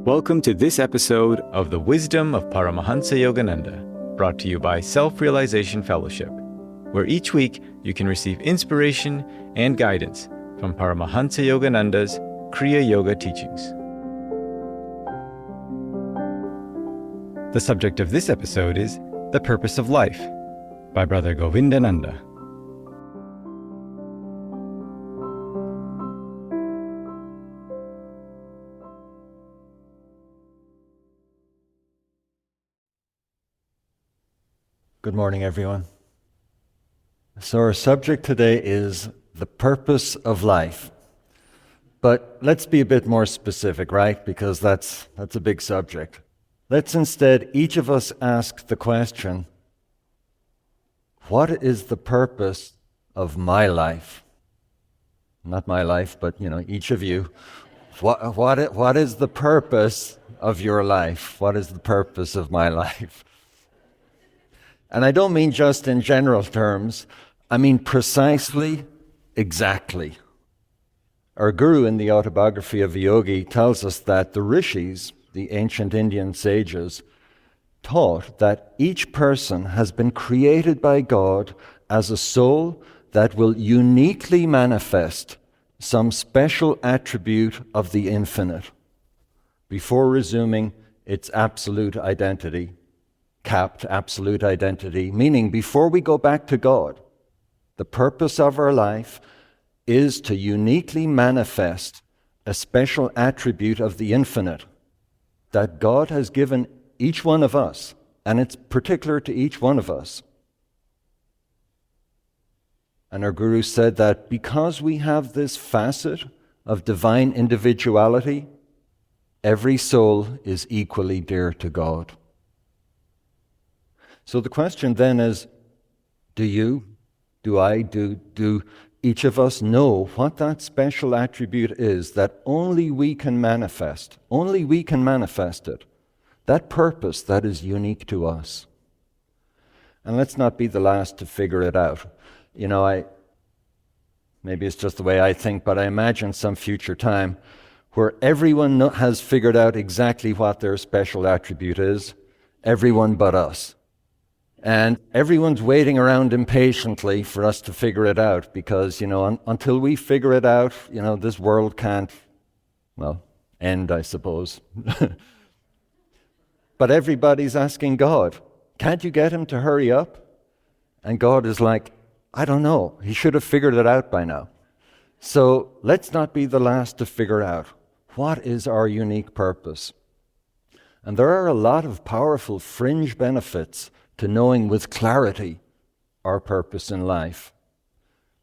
Welcome to this episode of The Wisdom of Paramahansa Yogananda, brought to you by Self-Realization Fellowship, where each week you can receive inspiration and guidance from Paramahansa Yogananda's Kriya Yoga teachings. The subject of this episode is The Purpose of Life by Brother Govindananda. Good morning, everyone. So our subject today is the purpose of life. But let's be a bit more specific, right? Because that's a big subject. Let's instead, each of us ask the question, what is the purpose of my life? Not my life, but each of you. What is the purpose of your life? What is the purpose of my life? And I don't mean just in general terms, I mean precisely, exactly. Our guru in the autobiography of a yogi tells us that the rishis, the ancient Indian sages, taught that each person has been created by God as a soul that will uniquely manifest some special attribute of the infinite before resuming its absolute identity. Capped absolute identity, meaning before we go back to God, the purpose of our life is to uniquely manifest a special attribute of the infinite that God has given each one of us, and it's particular to each one of us. And our Guru said that because we have this facet of divine individuality, every soul is equally dear to God. So the question then is, do each of us know what that special attribute is that only we can manifest? Only we can manifest it. That purpose that is unique to us. And let's not be the last to figure it out. Maybe it's just the way I think, but I imagine some future time where everyone has figured out exactly what their special attribute is, everyone but us. And everyone's waiting around impatiently for us to figure it out because, until we figure it out, this world can't, end, I suppose. But everybody's asking God, can't you get him to hurry up? And God is like, I don't know. He should have figured it out by now. So let's not be the last to figure out what is our unique purpose. And there are a lot of powerful fringe benefits to knowing with clarity our purpose in life.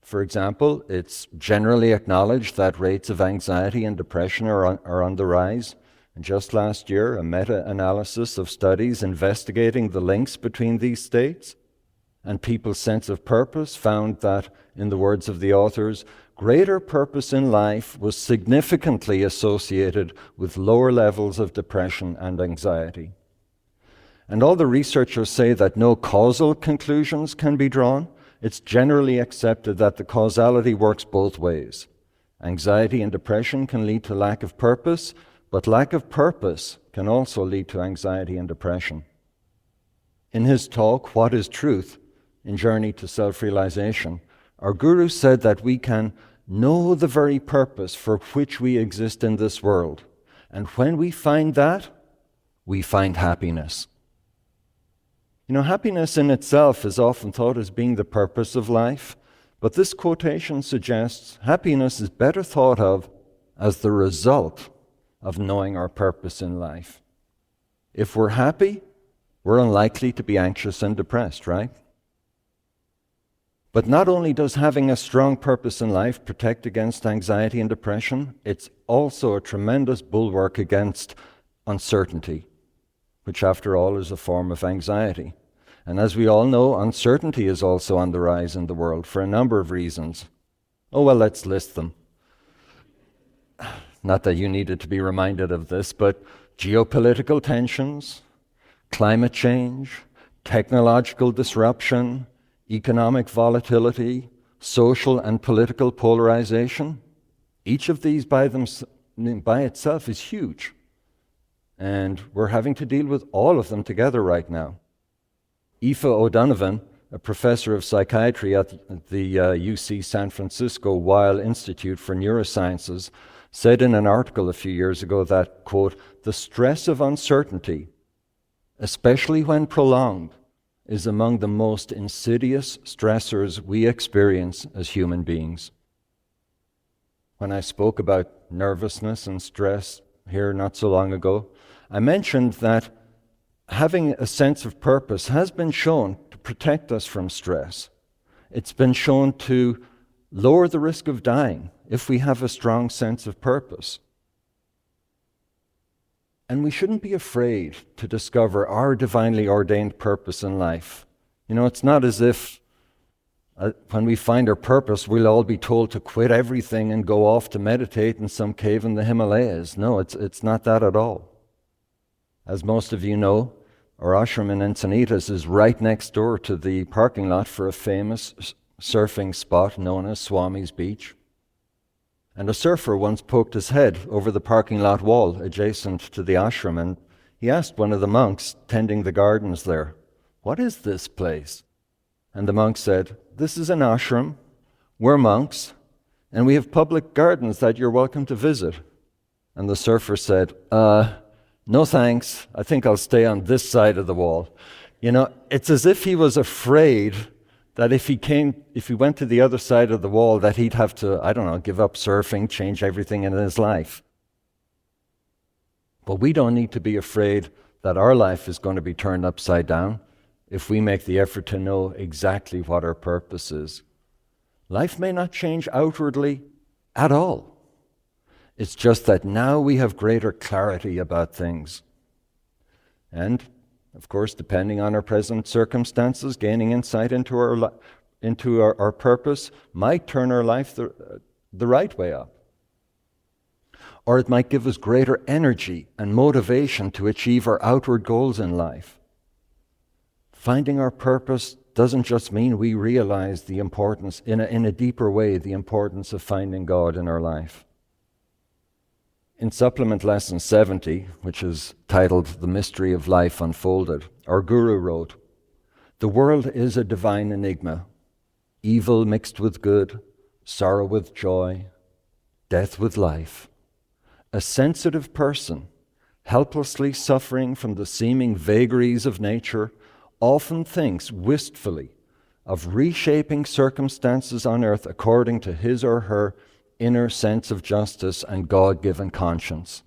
For example, it's generally acknowledged that rates of anxiety and depression are on the rise. And just last year, a meta-analysis of studies investigating the links between these states and people's sense of purpose found that, in the words of the authors, greater purpose in life was significantly associated with lower levels of depression and anxiety. And all the researchers say that no causal conclusions can be drawn. It's generally accepted that the causality works both ways. Anxiety and depression can lead to lack of purpose, but lack of purpose can also lead to anxiety and depression. In his talk, What is Truth? In Journey to Self-Realization, our Guru said that we can know the very purpose for which we exist in this world. And when we find that, we find happiness. Happiness in itself is often thought as being the purpose of life, but this quotation suggests happiness is better thought of as the result of knowing our purpose in life. If we're happy, we're unlikely to be anxious and depressed, right? But not only does having a strong purpose in life protect against anxiety and depression, it's also a tremendous bulwark against uncertainty, which after all is a form of anxiety. And as we all know, uncertainty is also on the rise in the world for a number of reasons. Let's list them. Not that you needed to be reminded of this, but geopolitical tensions, climate change, technological disruption, economic volatility, social and political polarization. Each of these by itself is huge. And we're having to deal with all of them together right now. Aoife O'Donovan, a professor of psychiatry at the UC San Francisco Weill Institute for Neurosciences, said in an article a few years ago that, quote, "The stress of uncertainty, especially when prolonged, is among the most insidious stressors we experience as human beings." When I spoke about nervousness and stress here not so long ago, I mentioned that having a sense of purpose has been shown to protect us from stress. It's been shown to lower the risk of dying if we have a strong sense of purpose. And we shouldn't be afraid to discover our divinely ordained purpose in life. You know, it's not as if when we find our purpose, we'll all be told to quit everything and go off to meditate in some cave in the Himalayas. No, it's not that at all. As most of you know, our ashram in Encinitas is right next door to the parking lot for a famous surfing spot known as Swami's Beach. And a surfer once poked his head over the parking lot wall adjacent to the ashram, and he asked one of the monks tending the gardens there, "What is this place?" And the monk said, "This is an ashram, we're monks, and we have public gardens that you're welcome to visit." And the surfer said, "No thanks, I think I'll stay on this side of the wall." You know, it's as if he was afraid that if he went to the other side of the wall, that he'd have to, I don't know, give up surfing, change everything in his life. But we don't need to be afraid that our life is going to be turned upside down if we make the effort to know exactly what our purpose is. Life may not change outwardly at all. It's just that now we have greater clarity about things. And, of course, depending on our present circumstances, gaining insight into our purpose might turn our life the right way up. Or it might give us greater energy and motivation to achieve our outward goals in life. Finding our purpose doesn't just mean we realize the importance, in a deeper way, the importance of finding God in our life. In Supplement Lesson 70, which is titled The Mystery of Life Unfolded, our Guru wrote, "The world is a divine enigma, evil mixed with good, sorrow with joy, death with life. A sensitive person, helplessly suffering from the seeming vagaries of nature, often thinks wistfully of reshaping circumstances on earth according to his or her inner sense of justice and God-given conscience."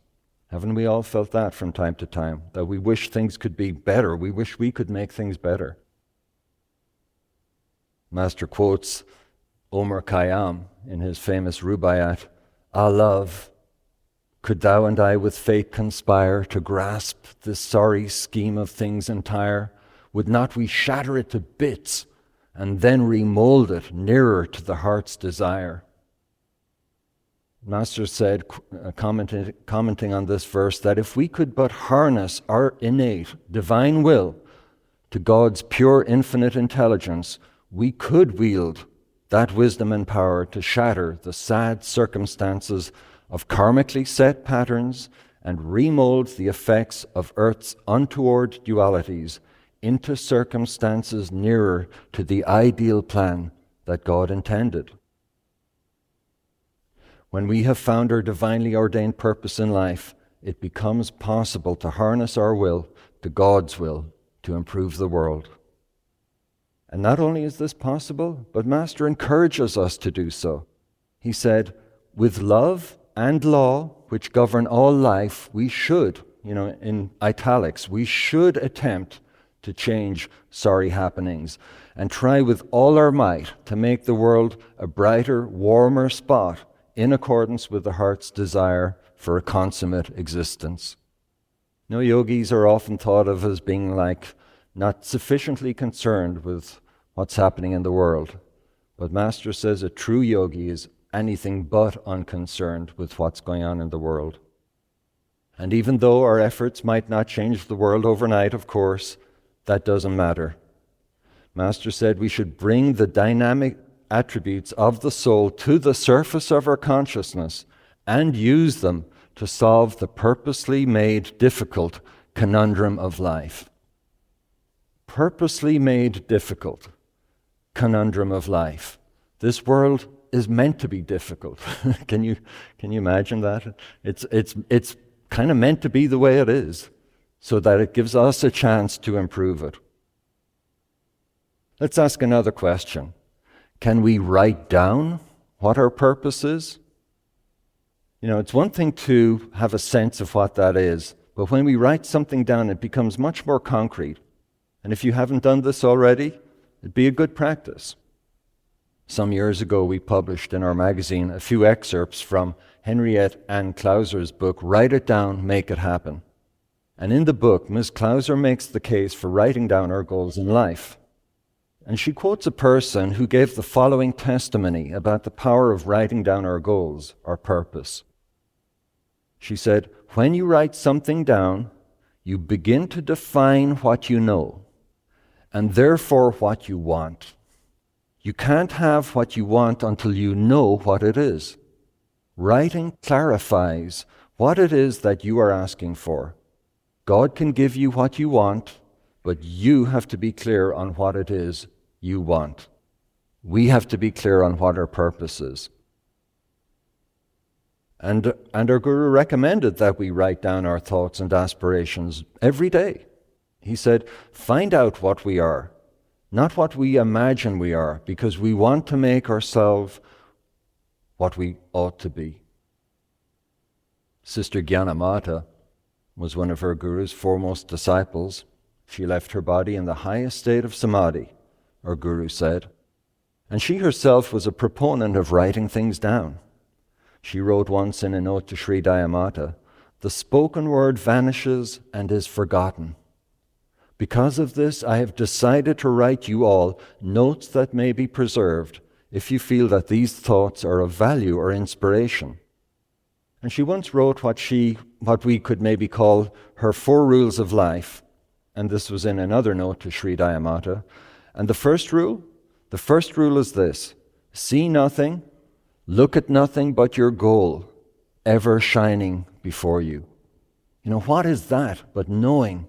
Haven't we all felt that from time to time? That we wish things could be better. We wish we could make things better. Master quotes Omar Khayyam in his famous Rubaiyat, "Ah, love, could thou and I with fate conspire to grasp this sorry scheme of things entire, would not we shatter it to bits and then remold it nearer to the heart's desire?" Master said, commenting on this verse, that if we could but harness our innate divine will to God's pure infinite intelligence, we could wield that wisdom and power to shatter the sad circumstances of karmically set patterns and remold the effects of Earth's untoward dualities into circumstances nearer to the ideal plan that God intended. When we have found our divinely ordained purpose in life, it becomes possible to harness our will to God's will to improve the world. And not only is this possible, but Master encourages us to do so. He said, "With love and law, which govern all life, we should," in italics, we should attempt to change sorry happenings and try with all our might to make the world a brighter, warmer spot in accordance with the heart's desire for a consummate existence. Yogis are often thought of as being not sufficiently concerned with what's happening in the world. But Master says a true yogi is anything but unconcerned with what's going on in the world. And even though our efforts might not change the world overnight, of course, that doesn't matter. Master said we should bring the dynamic attributes of the soul to the surface of our consciousness and use them to solve the purposely made difficult conundrum of life. Purposely made difficult conundrum of life. This world is meant to be difficult. Can you imagine that? It's kind of meant to be the way it is, so that it gives us a chance to improve it. Let's ask another question. Can we write down what our purpose is? It's one thing to have a sense of what that is, but when we write something down, it becomes much more concrete. And if you haven't done this already, it'd be a good practice. Some years ago, we published in our magazine a few excerpts from Henriette Ann Clauser's book, Write It Down, Make It Happen. And in the book, Ms. Clauser makes the case for writing down our goals in life. And she quotes a person who gave the following testimony about the power of writing down our goals, our purpose. She said, "When you write something down, you begin to define what you know, and therefore what you want. You can't have what you want until you know what it is. Writing clarifies what it is that you are asking for. God can give you what you want, but you have to be clear on what it is you want. We have to be clear on what our purpose is." And our Guru recommended that we write down our thoughts and aspirations every day. He said, find out what we are, not what we imagine we are, because we want to make ourselves what we ought to be. Sister Gyanamata was one of her Guru's foremost disciples. She left her body in the highest state of samadhi, our Guru said, and she herself was a proponent of writing things down. She wrote once in a note to Sri Dayamata, "The spoken word vanishes and is forgotten. Because of this, I have decided to write you all notes that may be preserved if you feel that these thoughts are of value or inspiration." And she once wrote what we could maybe call her 4 rules of life, and this was in another note to Sri Dayamata. And the first rule is this: see nothing, look at nothing but your goal, ever shining before you. What is that but knowing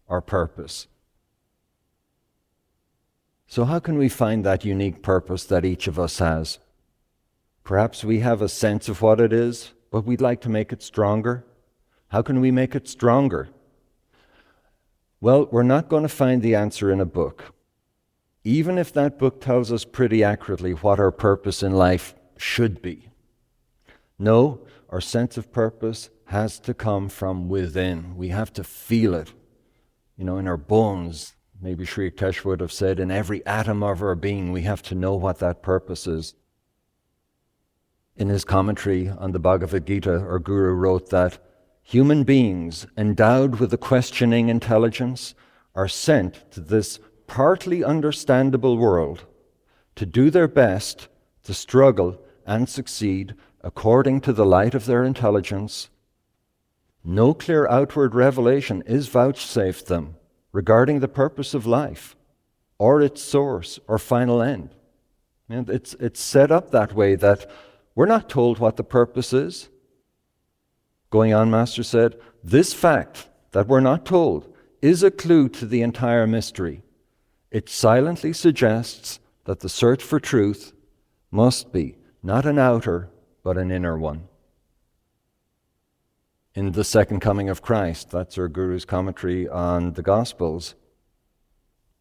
our purpose? So how can we find that unique purpose that each of us has? Perhaps we have a sense of what it is, but we'd like to make it stronger. How can we make it stronger? Well, we're not going to find the answer in a book, even if that book tells us pretty accurately what our purpose in life should be. No, our sense of purpose has to come from within. We have to feel it, in our bones. Maybe Sri Yukteswar would have said, in every atom of our being, we have to know what that purpose is. In his commentary on the Bhagavad Gita, our Guru wrote that human beings endowed with a questioning intelligence are sent to this partly understandable world to do their best to struggle and succeed according to the light of their intelligence. No clear outward revelation is vouchsafed them regarding the purpose of life, or its source or final end. And it's set up that way that we're not told what the purpose is. Going on, Master said, this fact that we're not told is a clue to the entire mystery. It silently suggests that the search for truth must be not an outer, but an inner one. In the Second Coming of Christ, that's our Guru's commentary on the Gospels,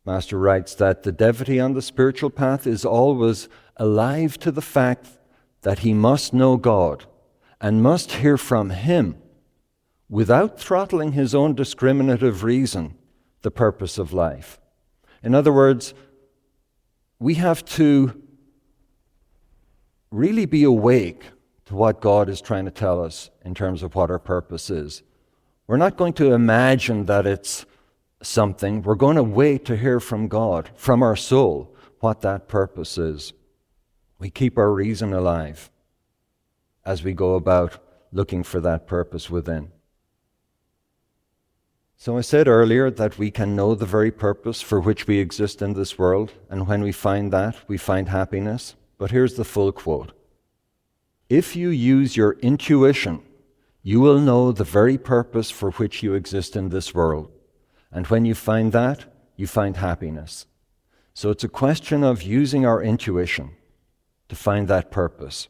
Master writes that the devotee on the spiritual path is always alive to the fact that he must know God and must hear from Him, without throttling his own discriminative reason, the purpose of life. In other words, we have to really be awake to what God is trying to tell us in terms of what our purpose is. We're not going to imagine that it's something. We're going to wait to hear from God, from our soul, what that purpose is. We keep our reason alive as we go about looking for that purpose within. So I said earlier that we can know the very purpose for which we exist in this world, and when we find that, we find happiness. But here's the full quote. If you use your intuition you will know the very purpose for which you exist in this world. And when you find that, you find happiness. So it's a question of using our intuition to find that purpose.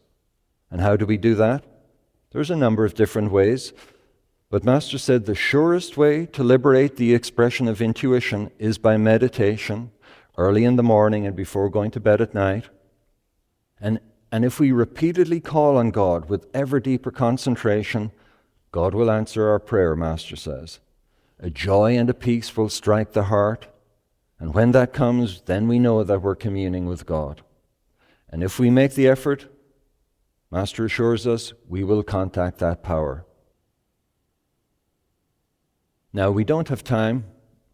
And how do we do that? There's a number of different ways. But Master said the surest way to liberate the expression of intuition is by meditation, early in the morning and before going to bed at night. And if we repeatedly call on God with ever deeper concentration, God will answer our prayer, Master says. A joy and a peace will strike the heart. And when that comes, then we know that we're communing with God. And if we make the effort, Master assures us, we will contact that power. Now, we don't have time,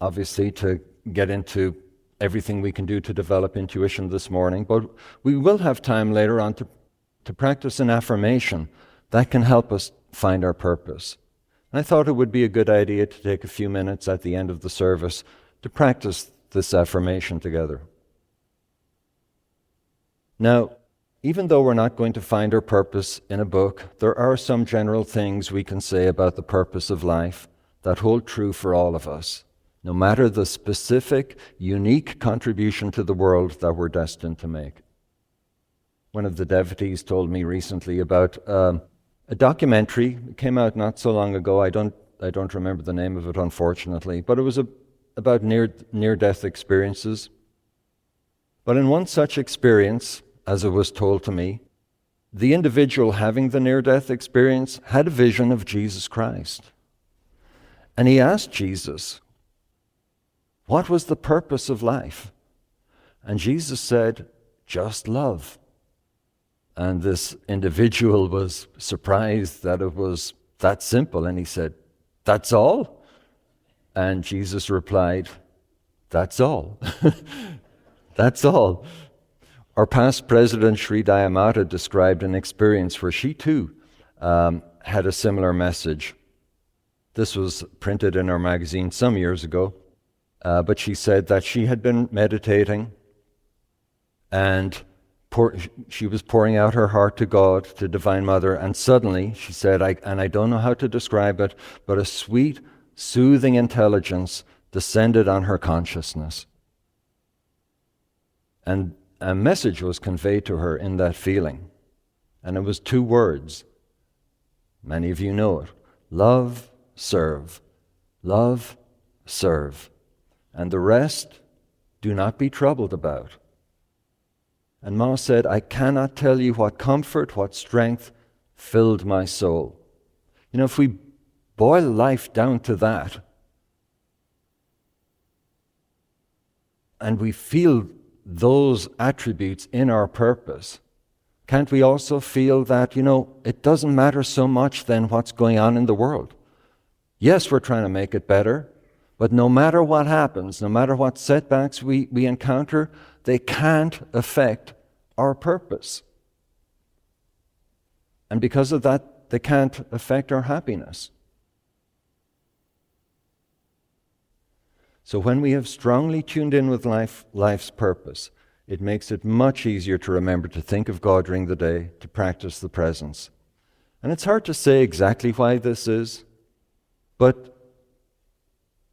obviously, to get into everything we can do to develop intuition this morning, but we will have time later on to practice an affirmation that can help us find our purpose. And I thought it would be a good idea to take a few minutes at the end of the service to practice this affirmation together. Now, even though we're not going to find our purpose in a book, there are some general things we can say about the purpose of life that hold true for all of us, no matter the specific, unique contribution to the world that we're destined to make. One of the devotees told me recently about a documentary. It came out not so long ago. I don't remember the name of it, unfortunately, but it was about near-death experiences. But in one such experience, as it was told to me, the individual having the near-death experience had a vision of Jesus Christ. And he asked Jesus, what was the purpose of life? And Jesus said, just love. And this individual was surprised that it was that simple. And he said, that's all? And Jesus replied, that's all. That's all. Our past president, Sri Dayamata, described an experience where she too had a similar message. This was printed in our magazine some years ago, but she said that she had been meditating and she was pouring out her heart to God, to Divine Mother, and suddenly, she said, I don't know how to describe it, but a sweet, soothing intelligence descended on her consciousness. And a message was conveyed to her in that feeling. And it was 2 words. Many of you know it. Love, serve. Love, serve. And the rest, do not be troubled about. And Ma said, I cannot tell you what comfort, what strength filled my soul. You know, if we boil life down to that, and we feel those attributes in our purpose, can't we also feel that, it doesn't matter so much then what's going on in the world? Yes, we're trying to make it better, but no matter what happens, no matter what setbacks we encounter, they can't affect our purpose. And because of that, they can't affect our happiness. So when we have strongly tuned in with life's purpose, it makes it much easier to remember to think of God during the day, to practice the presence. And it's hard to say exactly why this is, but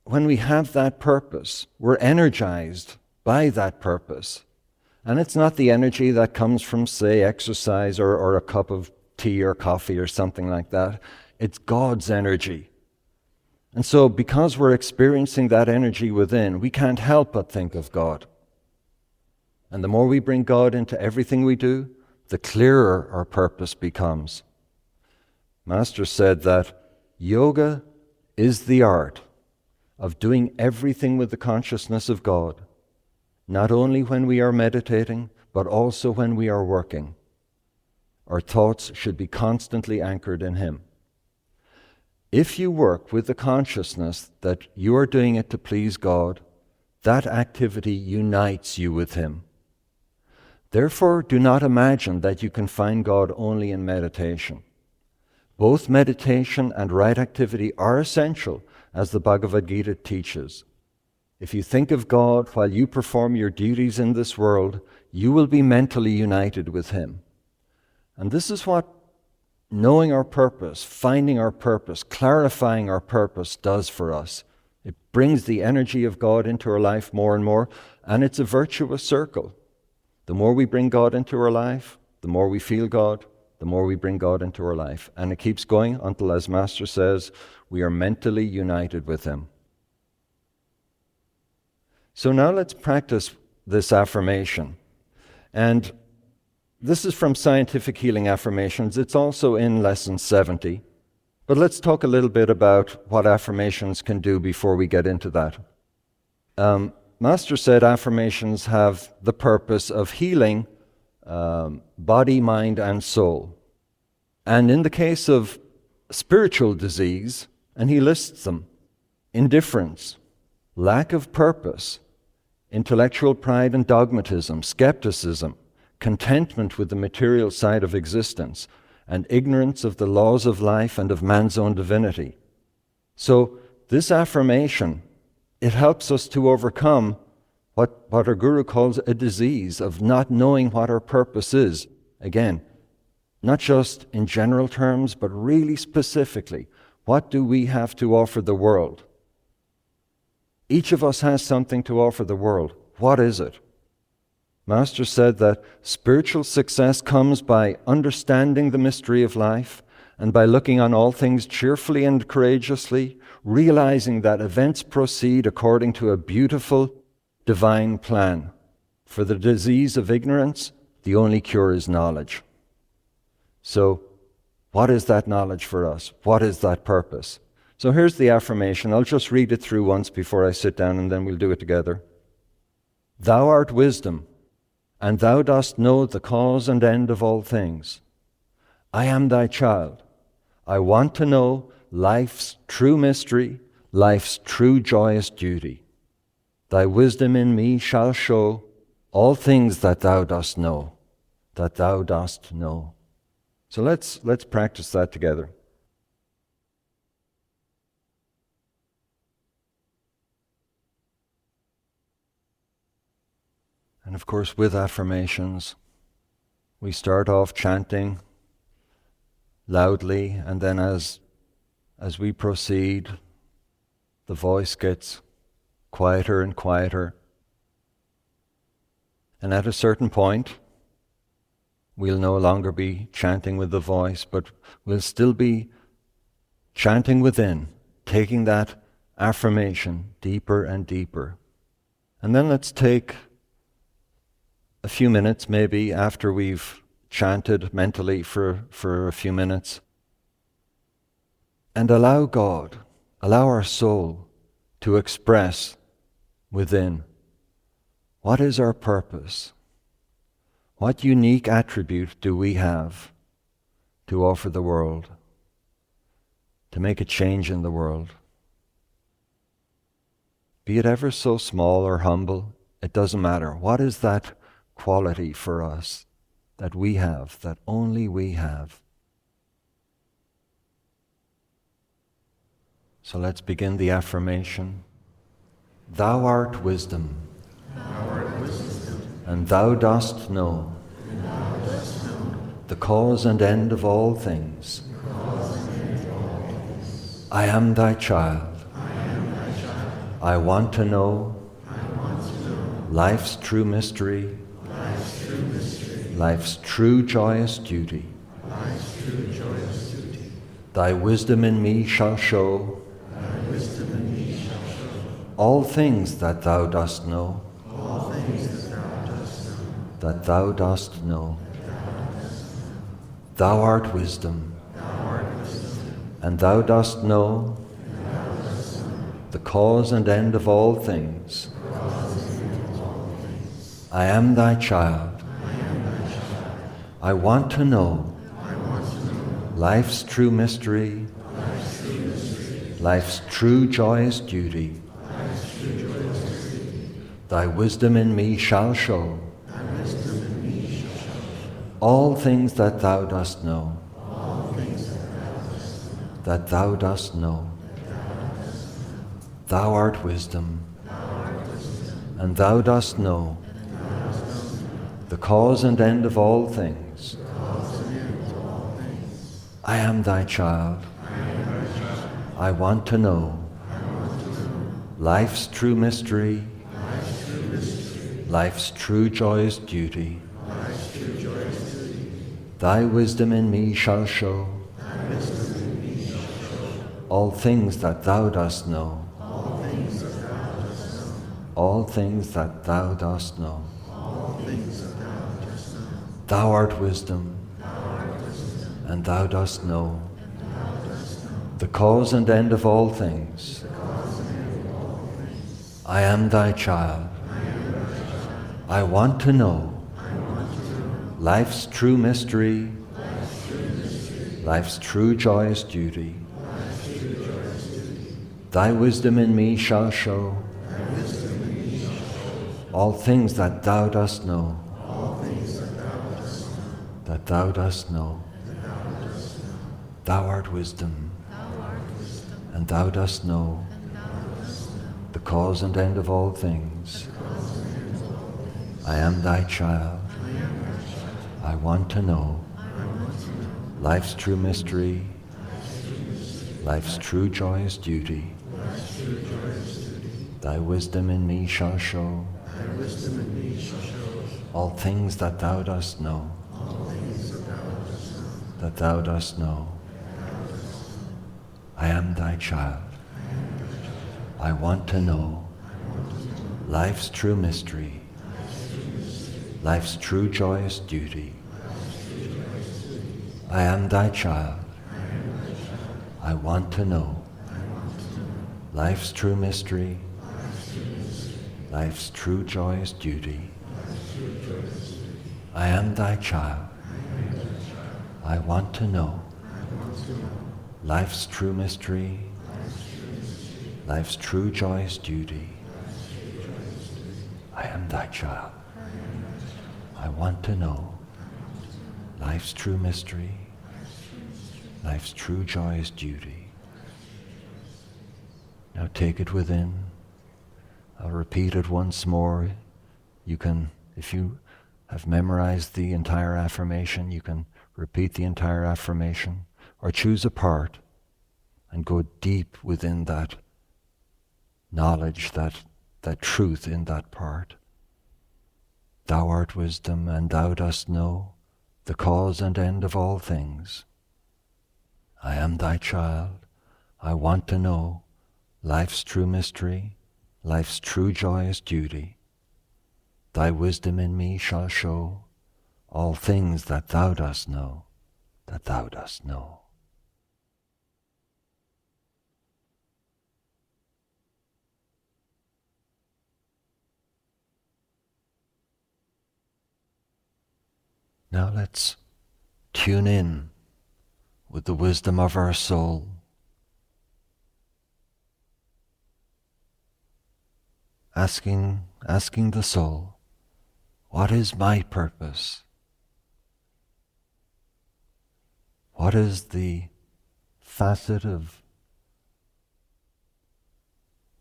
when we have that purpose, we're energized by that purpose. And it's not the energy that comes from, say, exercise or a cup of tea or coffee or something like that. It's God's energy. And so because we're experiencing that energy within, we can't help but think of God. And the more we bring God into everything we do, the clearer our purpose becomes. Master said that yoga is the art of doing everything with the consciousness of God, not only when we are meditating, but also when we are working. Our thoughts should be constantly anchored in Him. If you work with the consciousness that you are doing it to please God, that activity unites you with Him. Therefore, do not imagine that you can find God only in meditation. Both meditation and right activity are essential, as the Bhagavad Gita teaches. If you think of God while you perform your duties in this world, you will be mentally united with Him. And this is what knowing our purpose, finding our purpose, clarifying our purpose does for us. It brings the energy of God into our life more and more, and it's a virtuous circle. The more we bring God into our life, the more we feel God, the more we bring God into our life. And it keeps going until, as Master says, we are mentally united with Him. So now let's practice this affirmation. And this is from Scientific Healing Affirmations. It's also in Lesson 70. But let's talk a little bit about what affirmations can do before we get into that. Master said affirmations have the purpose of healing body, mind, and soul. And in the case of spiritual disease, and he lists them, indifference, lack of purpose, intellectual pride and dogmatism, skepticism, contentment with the material side of existence, and ignorance of the laws of life and of man's own divinity. So this affirmation, it helps us to overcome what our Guru calls a disease of not knowing what our purpose is. Again, not just in general terms, but really specifically, what do we have to offer the world? Each of us has something to offer the world. What is it? Master said that spiritual success comes by understanding the mystery of life and by looking on all things cheerfully and courageously, realizing that events proceed according to a beautiful divine plan. For the disease of ignorance, the only cure is knowledge. So, what is that knowledge for us? What is that purpose? So here's the affirmation. I'll just read it through once before I sit down, and then we'll do it together. Thou art wisdom, and thou dost know the cause and end of all things. I am thy child. I want to know life's true mystery, life's true joyous duty. Thy wisdom in me shall show all things that thou dost know, that thou dost know. So let's practice that together. And of course, with affirmations, we start off chanting loudly, and then as we proceed, the voice gets quieter and quieter. And at a certain point, we'll no longer be chanting with the voice, but we'll still be chanting within, taking that affirmation deeper and deeper. And then let's take a few minutes, maybe after we've chanted mentally for a few minutes, and allow God, allow our soul to express within, what is our purpose? What unique attribute do we have to offer the world, to make a change in the world? Be it ever so small or humble, it doesn't matter. What is that quality for us that we have, that only we have? So let's begin the affirmation. Thou art wisdom, and thou dost know the cause and end of all things. I am thy child. I want to know life's true mystery, life's true joyous duty. Thy wisdom in me shall show all things that thou dost know, that thou dost know. Thou art wisdom, and thou dost know the cause and end of all things. I am thy child. I want to know life's true mystery, life's true joyous duty. Thy wisdom in me shall show all things that thou dost know, that thou dost know. Thou art wisdom, and thou dost know the cause and end of all things. I am thy child. I want to know life's true mystery, life's true joyous duty. Thy wisdom in me shall show all things that thou dost know. All things that thou dost know. Thou art wisdom, and thou dost know the cause and end of all things. I am thy child. I want to know life's true mystery, life's true joyous duty. Thy wisdom in me shall show all things that thou dost know, that thou dost know. Thou art wisdom, and thou dost know the cause and end of all things. I am thy child. I want to know life's true mystery, life's true joyous duty. Thy wisdom in me shall show all things that thou dost know, that thou dost know. I am thy child. I want to know life's true mystery, life's true joyous duty. I am thy child. I want to know life's true mystery, life's true joyous duty. I am thy child. I want to know life's true mystery, life's true joyous duty. I am thy child. I want to know life's true mystery, life's true joyous duty. Now take it within. I'll repeat it once more. You can, if you have memorized the entire affirmation, you can repeat the entire affirmation, or choose a part and go deep within that knowledge, that truth in that part. Thou art wisdom, and thou dost know the cause and end of all things. I am thy child. I want to know life's true mystery, life's true joyous duty. Thy wisdom in me shall show all things that thou dost know, that thou dost know. Now let's tune in with the wisdom of our soul. Asking the soul, what is my purpose? What is the facet of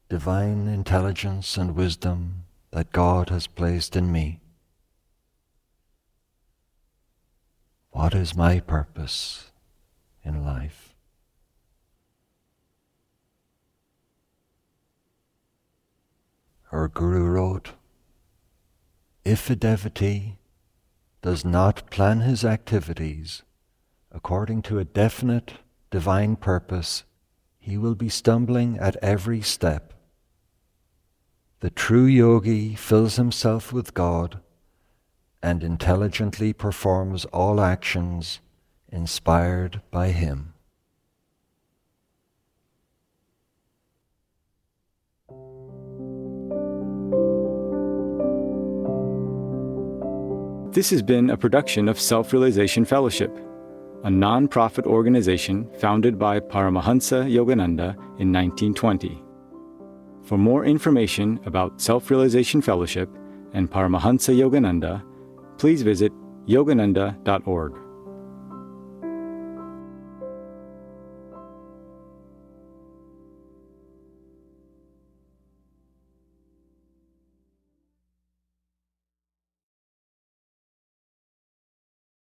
divine intelligence and wisdom that God has placed in me? What is my purpose in life? Our Guru wrote, if a devotee does not plan his activities according to a definite divine purpose, he will be stumbling at every step. The true yogi fills himself with God and intelligently performs all actions inspired by him. This has been a production of Self-Realization Fellowship, a non-profit organization founded by Paramahansa Yogananda in 1920. For more information about Self-Realization Fellowship and Paramahansa Yogananda, please visit yogananda.org.